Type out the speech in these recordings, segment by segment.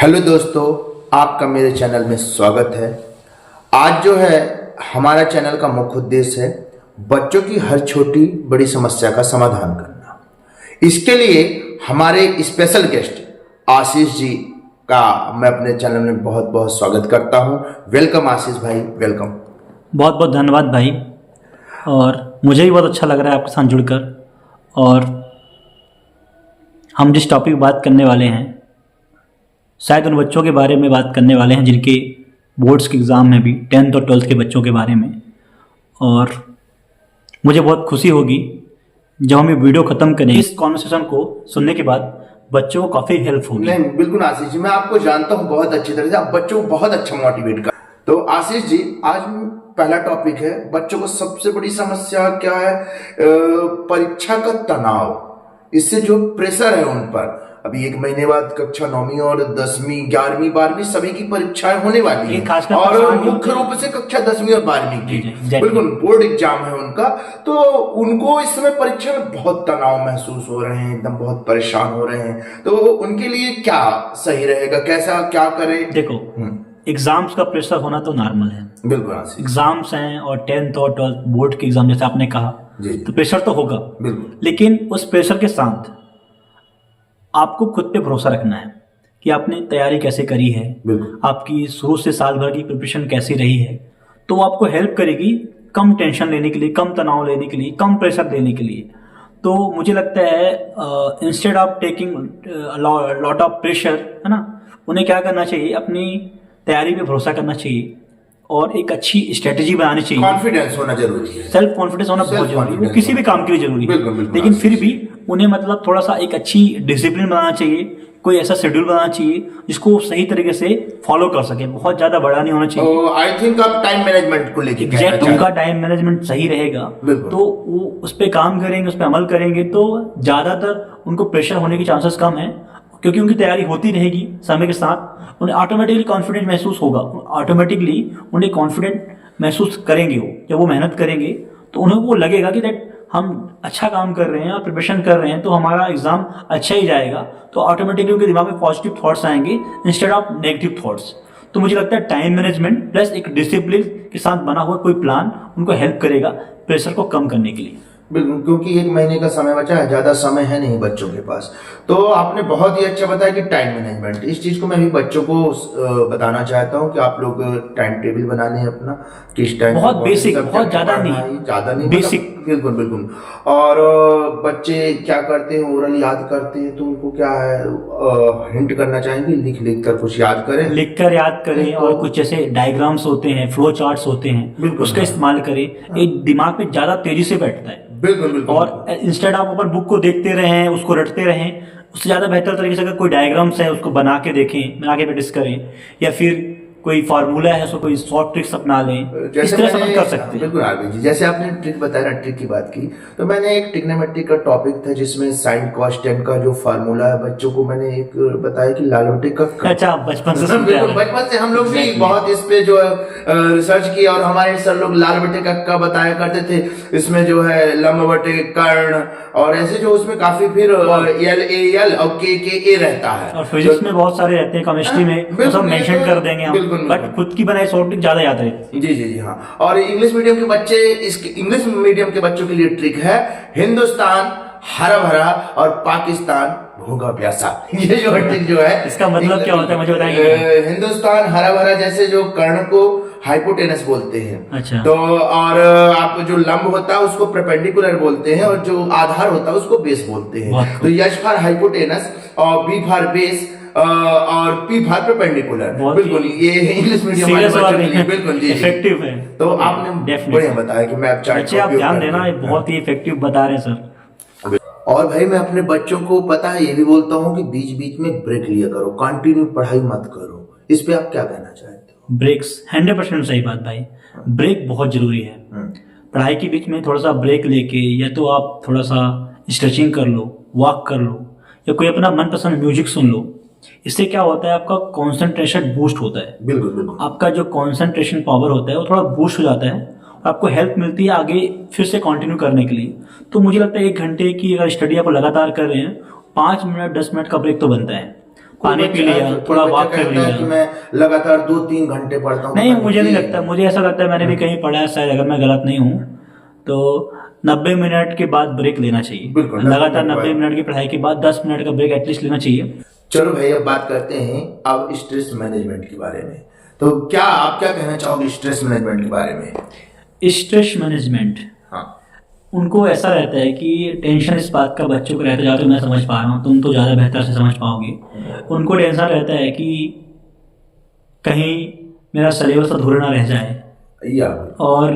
Hello दोस्तों, आपका मेरे चैनल में स्वागत है। आज जो है हमारा चैनल का मुख्य उद्देश्य है बच्चों की हर छोटी बड़ी समस्या का समाधान करना। इसके लिए हमारे स्पेशल गेस्ट आशीष जी का मैं अपने चैनल में बहुत बहुत स्वागत करता हूं। वेलकम आशीष भाई, वेलकम। बहुत बहुत धन्यवाद भाई। और मुझे भी बहुत अच्छा लग रहा है आपके साथ जुड़कर। और हम जिस टॉपिक बात करने वाले हैं शायद उन बच्चों के बारे में बात करने वाले हैं जिनके बोर्ड्स के एग्ज़ाम में भी 10th और 12th के बच्चों के बारे में। और मुझे बहुत खुशी होगी जब हम ये वीडियो ख़त्म करें, इस कॉन्वर्सेशन को सुनने के बाद बच्चों को काफ़ी हेल्प होगी। नहीं, बिल्कुल आशीष जी, मैं आपको जानता हूँ बहुत अच्छी तरह से, आप बच्चों को बहुत अच्छा मोटिवेट कर। तो आशीष जी, आज पहला टॉपिक है बच्चों को सबसे बड़ी समस्या क्या है? परीक्षा का तनाव, इससे जो प्रेशर है उन पर। अभी एक महीने बाद कक्षा 9वीं और 10वीं 11वीं 12वीं सभी की परीक्षाएं होने वाली है, और मुख्य रूप से कक्षा 10वीं और 12वीं की बिल्कुल बोर्ड एग्जाम है उनका। तो उनको इस समय परीक्षा में बहुत तनाव महसूस हो रहे हैं, एकदम बहुत परेशान हो रहे हैं। तो उनके लिए क्या सही रहेगा, कैसा क्या करें? देखो, एग्जाम्स का प्रेशर होना तो नॉर्मल है, बिल्कुल। एग्जाम्स हैं और 10th और 12th बोर्ड के एग्जाम जैसे आपने कहा, तो प्रेशर तो होगा बिल्कुल। लेकिन उस प्रेशर के साथ आपको खुद पे भरोसा रखना है कि आपने तैयारी कैसे करी है, आपकी शुरू से साल भर की प्रिपरेशन कैसी रही है। तो वो आपको हेल्प करेगी कम टेंशन लेने के लिए, कम तनाव लेने के लिए, कम प्रेशर लेने के लिए। तो मुझे लगता है instead of taking lot of pressure, है ना, उन्हें क्या करना चाहिए, अपनी तैयारी पे भरोसा करना चाहिए और एक अच्छी स्ट्रेटेजी बनानी चाहिए। कॉन्फिडेंस होना जरूरी है, सेल्फ कॉन्फिडेंस होना बहुत जरूरी है, वो किसी भी काम के लिए जरूरी है। लेकिन फिर भी उन्हें मतलब थोड़ा सा एक अच्छी डिसिप्लिन बनाना चाहिए, कोई ऐसा शेड्यूल बनाना चाहिए जिसको वो सही तरीके से फॉलो कर सके। बहुत ज्यादा बड़ा नहीं होना चाहिए। आई थिंक आप टाइम मैनेजमेंट को लेके एग्जैक्ट, उनका टाइम मैनेजमेंट सही रहेगा तो वो उस पर काम करेंगे, उस पर अमल करेंगे तो ज्यादातर उनको प्रेशर होने के चांसेस कम है, क्योंकि उनकी तैयारी होती रहेगी समय के साथ। उन्हें ऑटोमेटिकली कॉन्फिडेंट महसूस होगा, ऑटोमेटिकली उन्हें कॉन्फिडेंट महसूस करेंगे। वो जब वो मेहनत करेंगे तो उन्हें वो लगेगा कि दैट हम अच्छा काम कर रहे हैं और प्रिपरेशन कर रहे हैं तो हमारा एग्जाम अच्छा ही जाएगा। तो ऑटोमेटिकली उनके दिमाग में पॉजिटिव थॉट्स आएंगे इंस्टेड ऑफ नेगेटिव थॉट्स। तो मुझे लगता है टाइम मैनेजमेंट प्लस एक डिसिप्लिन के साथ बना हुआ कोई प्लान उनको हेल्प करेगा प्रेशर को कम करने के लिए। बिल्कुल, क्योंकि एक महीने का समय बचा है, ज्यादा समय है नहीं बच्चों के पास। तो आपने बहुत ही अच्छा बताया कि टाइम मैनेजमेंट, इस चीज को मैं भी बच्चों को बताना चाहता हूँ कि आप लोग टाइम टेबल बना लें अपना, किस टाइम। बहुत बेसिक, बहुत ज्यादा नहीं, बेसिक, बिल्कुल बिल्कुल। और बच्चे क्या करते हैं, ओरल याद करते हैं, तो उनको क्या है हिंट करना चाहेंगे, लिख लिख कर कुछ याद करें, लिख कर याद करें। और कुछ जैसे डायग्राम्स होते हैं, फ्लो चार्ट्स होते हैं, उसका इस्तेमाल करें। एक दिमाग में ज्यादा तेजी से बैठता है। बिल्कुल बिल्कुल। और इंस्टेड आप अपन बुक को देखते रहें, उसको रटते रहें, उससे ज्यादा बेहतर तरीके से अगर कोई डायग्राम्स है उसको बना के देखें, बना के प्रैक्टिस करें, या फिर कोई फार्मूला है उसको कोई शॉर्ट ट्रिक्स अपना लें, इस तरह से हम कर सकते हैं। बिल्कुल आरबी जी, जैसे आपने ट्रिक बताया ना, ट्रिक की बात की, तो मैंने एक ट्रिग्नोमेट्री का टॉपिक था जिसमें साइन कॉस टेन का जो फार्मूला है बच्चों को मैंने एक बताया कि लाल बटे का। अच्छा, बचपन से बचपन से हम लोग भी बहुत इस पे जो रिसर्च किया, और हमारे सर लोग लाल बटे का बताया करते थे। इसमें जो है लंब बटे कर्ण, और ऐसे जो उसमें काफी फिर एल ए एल और के ए रहता है। और फिजिक्स में बहुत सारे रहते हैं, केमिस्ट्री में सब मेंशन कर देंगे हम, बट खुद की बनाई शॉर्ट ट्रिक ज्यादा याद रहती है। जी जी जी हाँ। और इंग्लिश मीडियम के बच्चे, इंग्लिश मीडियम के बच्चों के लिए ट्रिक है हिंदुस्तान हरा भरा और पाकिस्तान भूखा प्यासा। ये जो ट्रिक जो है, इसका मतलब क्या होता है मुझे बताएंगे? हिंदुस्तान हरा भरा, जैसे जो कर्ण को हाइपोटेनस बोलते हैं। अच्छा। तो और आप जो लंब होता है उसको परपेंडिकुलर बोलते हैं, और जो आधार होता है उसको बेस बोलते हैं। तो यश फॉर हाइपोटेनस और बी फॉर बेस और पी फॉर परपेंडिकुलर। बिल्कुल, ये इंग्लिश मीडियम वाले बच्चों के लिए बिल्कुल जी इफेक्टिव है। तो आपने बढ़िया बताया कि मैं अब चार्ट आप ध्यान देना, बहुत ही इफेक्टिव बता रहे हैं सर। और भाई मैं अपने बच्चों को पता है ये भी बोलता हूँ कि बीच बीच में ब्रेक लिया करो, कंटिन्यू पढ़ाई मत करो। इस पे आप क्या कहना चाहते हो? ब्रेक्स 100% सही बात भाई, ब्रेक बहुत जरूरी है। पढ़ाई के बीच में थोड़ा सा ब्रेक लेके, या तो आप थोड़ा सा स्ट्रेचिंग कर लो, वॉक कर लो, या कोई अपना मनपसंद म्यूजिक सुन लो। इससे क्या होता है, आपका कंसंट्रेशन बूस्ट होता है। बिल्कुल बिल्कुल। आपका जो कंसंट्रेशन पावर होता है वो थोड़ा बूस्ट हो जाता है, आपको हेल्प मिलती है आगे फिर से कंटिन्यू करने के लिए। तो मुझे लगता है 1 घंटे की अगर स्टडी आप लगातार कर रहे हैं, 5 मिनट 10 मिनट का ब्रेक तो बनता है। पानी पी लिया, थोड़ा वॉक कर लिया। कि मैं लगातार 2-3 घंटे पढ़ता हूँ। नहीं, मुझे नहीं लगता, मुझे ऐसा लगता है, मैंने भी कहीं पढ़ा है शायद, अगर मैं गलत नहीं हूँ तो 90 मिनट के बाद ब्रेक लेना चाहिए। बिल्कुल, लगातार 90 मिनट की पढ़ाई के बाद 10 मिनट का ब्रेक एटलीस्ट लेना चाहिए। चलो भाई, अब बात करते हैं अब स्ट्रेस मैनेजमेंट के बारे में। तो क्या आप क्या कहना चाहोगे स्ट्रेस मैनेजमेंट के बारे में? स्ट्रेस मैनेजमेंट, हाँ, उनको ऐसा रहता है कि टेंशन इस बात का बच्चों को रहता है, तो मैं समझ पा रहा हूँ, तुम तो ज़्यादा बेहतर से समझ पाओगे। उनको टेंशन रहता है कि कहीं मेरा सिलेबस अधूरा ना रह जाए, या और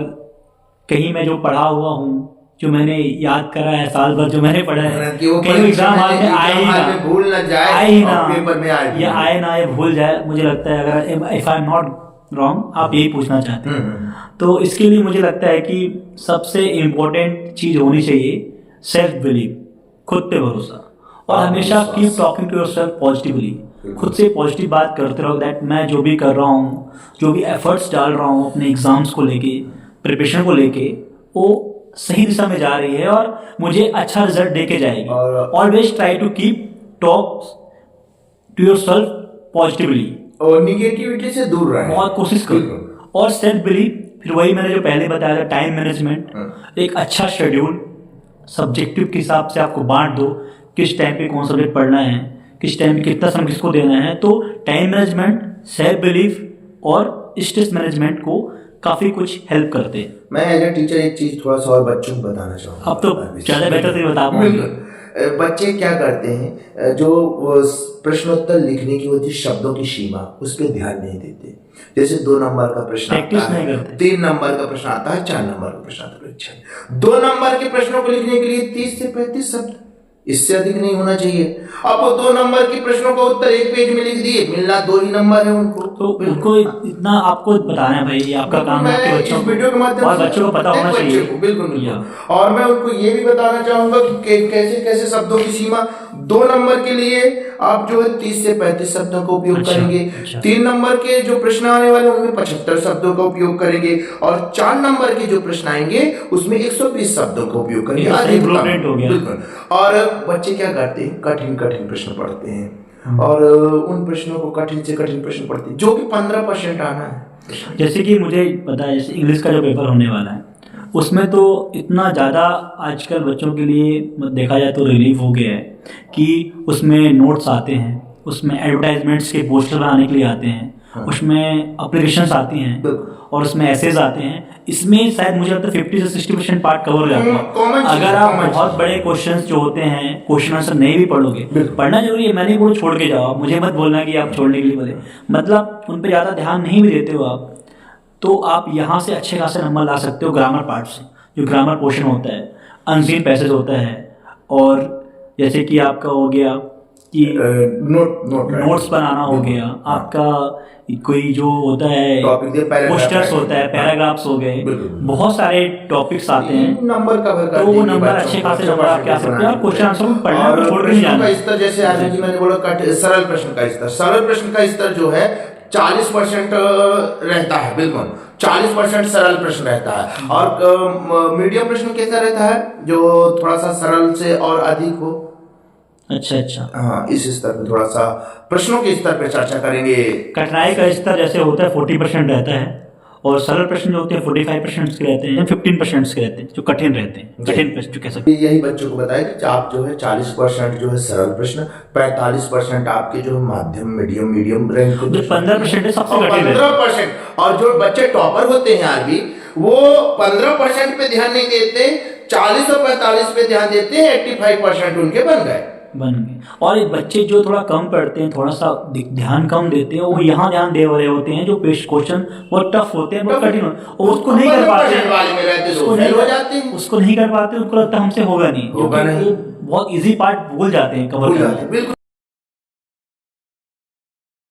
कहीं मैं जो पढ़ा हुआ हूँ, जो मैंने याद करा है साल भर, जो मैंने पढ़ा है, कि वो कहीं एग्जाम हॉल में आए ही ना, भूल ना जाए, आए ही और ना, पेपर में आए या आए ना, या भूल जाए। मुझे लगता है, अगर if I am not wrong, आप यही पूछना चाहते हैं, तो इसके लिए मुझे लगता है कि सबसे इम्पोर्टेंट चीज होनी चाहिए सेल्फ बिलीव, खुद पे भरोसा, और हमेशा keep talking to yourself positively. खुद से पॉजिटिव बात करते रहो दैट मैं जो भी कर रहा हूँ, जो भी एफर्ट्स डाल रहा हूँ अपने एग्जाम्स को लेके, प्रिपरेशन को लेके, वो सही दिशा में जा रही है और मुझे अच्छा रिजल्ट दे के जाएगी। Always try to keep talk to yourself positively, और निगेटिविटी से दूर रहे, बहुत कोशिश करो। और सेल्फ बिलीव, फिर वही मैंने जो पहले बताया था, टाइम मैनेजमेंट, एक अच्छा शेड्यूल सब्जेक्टिव के हिसाब से आपको बांट दो, किस टाइम पे कौन सा सब्जेक्ट पढ़ना है, किस टाइम कितना समय किसको देना है। तो टाइम मैनेजमेंट, सेल्फ बिलीफ और स्ट्रेस मैनेजमेंट को काफी कुछ हेल्प करते हैं। मैं एज ए टीचर एक चीज थोड़ा सा और बच्चों को बताना चाहूँगा। अब तो ज्यादा बेहतर से बता पाऊंगा। बच्चे क्या करते हैं, जो प्रश्नोत्तर लिखने की होती है शब्दों की सीमा, उस पर ध्यान नहीं देते। जैसे 2 नंबर का प्रश्न आता है, 3 नंबर का प्रश्न आता है, 4 नंबर का प्रश्न आता है परीक्षा। 2 नंबर के प्रश्नों को लिखने के लिए 30 से 35 शब्द, इससे अधिक नहीं होना चाहिए। अब वो 2 नंबर के प्रश्नों का उत्तर 1 पेज में लिख दिए, मिलना 2 ही नंबर है उनको। तो उनको इतना आपको बताना है भाई, आपका काम है कि बच्चों वीडियो के माध्यम से बच्चों को पता होना चाहिए। बिल्कुल। और मैं उनको ये भी बताना चाहूंगा कि कैसे कैसे शब्दों की सीमा। 2 नंबर के लिए आप जो है 30 से 35 शब्दों का उपयोग करेंगे। 3 नंबर के जो प्रश्न आने वाले उनमें 75 शब्दों का उपयोग करेंगे, और 4 नंबर के जो प्रश्न आएंगे उसमें 120 शब्दों का उपयोग करेंगे। बिल्कुल। और बच्चे क्या करते हैं, कठिन कठिन प्रश्न पढ़ते हैं, और उन प्रश्नों को कठिन से कठिन प्रश्न पढ़ते हैं, जो कि 15% आना है। जैसे कि मुझे पता है, जैसे इंग्लिश का जो पेपर होने वाला है, उसमें तो इतना ज़्यादा आजकल बच्चों के लिए देखा जाए तो रिलीफ हो गया है कि उसमें नोट्स आते हैं, उसमें एडवर्टाइजमेंट्स के पोस्टर बनाने के लिए आते हैं, उसमें एप्लीकेशंस आती हैं, और उसमें एसेज आते हैं। इसमें शायद मुझे लगता है 50 से 60% पार्ट कवर हो जाता है। अगर आप बहुत बड़े क्वेश्चंस जो होते हैं, क्वेश्चन आंसर नहीं भी पढ़ोगे, पढ़ना जरूरी है, मैंने बोलो छोड़ के जाओ, मुझे मत बोलना कि आप छोड़ने के लिए बोले, मतलब उन पर ज़्यादा ध्यान नहीं भी देते हो आप, तो आप यहाँ से अच्छे खासे नंबर ला सकते हो ग्रामर पार्ट से। जो ग्रामर पोर्शन होता है, अनसीन पैसेज होता है, और जैसे कि आपका हो गया कि नोट्स बनाना हो गया, आपका कोई जो होता है पोस्टर्स होता है, पैराग्राफ्स हो गए, बहुत सारे टॉपिक्स आते हैं, नंबर कवर कर, तो वो नंबर अच्छे खासे नंबर आप क्या सकते हैं, और क्वेश्चन आंसर पढ़ना छोड़ के नहीं जाना। स्तर जैसे आज की मैंने बोला सरल प्रश्न का स्तर, सरल प्रश्न का स्तर जो है 40% रहता है, बिल्कुल 40% सरल प्रश्न रहता है। और मीडियम प्रश्न कैसा रहता है, जो थोड़ा सा सरल से और अधिक हो। अच्छा। हाँ, इस स्तर पे थोड़ा सा प्रश्नों के स्तर पे चर्चा करेंगे। कठिनाई का स्तर जैसे होता है 40% रहता है, और सरल प्रश्न जो होते हैं 45% के रहते हैं, 15% के रहते हैं जो कठिन रहते हैं, कठिन प्रश्न जो कह सकते हैं। यही बच्चों को बताया कि आप जो है 40% जो है सरल प्रश्न, 45% आपके जो माध्यम मीडियम रैंक, जो 15% है सबसे कठिन है। 15%, और जो बच्चे टॉपर होते हैं आरबी, वो 15% पे ध्यान नहीं देते, 40 और 45 पे ध्यान देते हैं, 85% उनके बन गए। और बच्चे जो थोड़ा कम पढ़ते हैं, थोड़ा सा ध्यान कम देते हैं, वो यहाँ ध्यान दे रहे होते हैं, जो पेश क्वेश्चन बहुत टफ होते हैं, बहुत कठिन होते हैं, और उसको नहीं कर पाते, उसको नहीं कर पाते, उनको लगता है हमसे होगा नहीं, वो बहुत इजी पार्ट भूल जाते हैं, कवर करना।